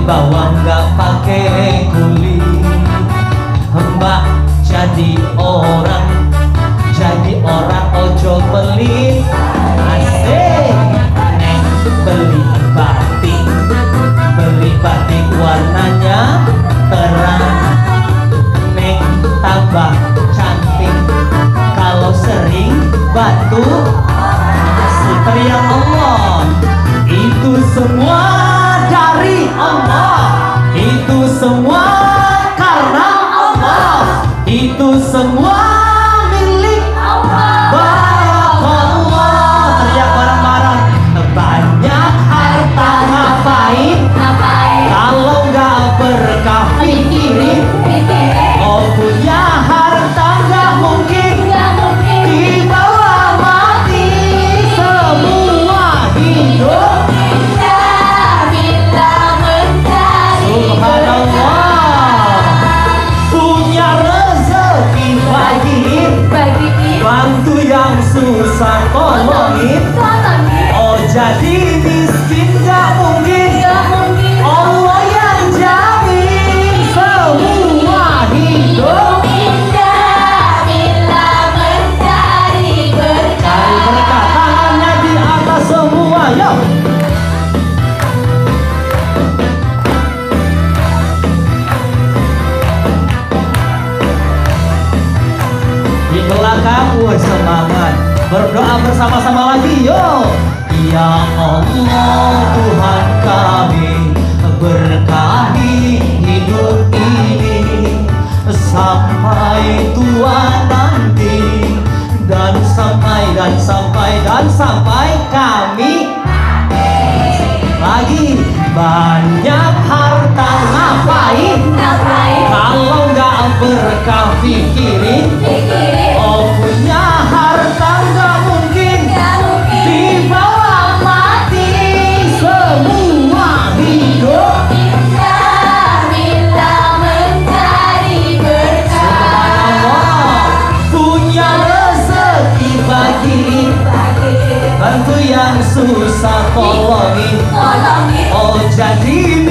bawah nggak pakai kuli. Mbak jadi orang ojo pelit. Asik. Neng beli batik warnanya terang. Neng tambah cantik kalau sering batuk. Asik. Teriak Allah. Itu semua dari Allah. Itu semua karena Allah. Itu semua milik Allah. Barakallah. Teriak bareng-bareng. Banyak harta ngapain? Kalau nggak berkah pikirin. Oh punya harta nggak mungkin dibawa mati. Semua hidup bantu yang susah tolongin. Oh jadi miskin gak mungkin. Allah yang jamin semua hidup indah bila mencari berkah. Tangannya di atas semua, yuk. Di belakang, semangat. Berdoa bersama-sama lagi, yuk. Ya Allah Tuhan kami, berkahi hidup ini sampai tua nanti, dan sampai kami lagi. Banyak harta ngapain? Kalau nggak berkah pikirin. Oh punya harta nggak mungkin dibawa mati. Semua hidup Indah bila mencari berkah. Subhanallah. Punya rezeki bagi, bantu yang susah tolongin. Oh jadi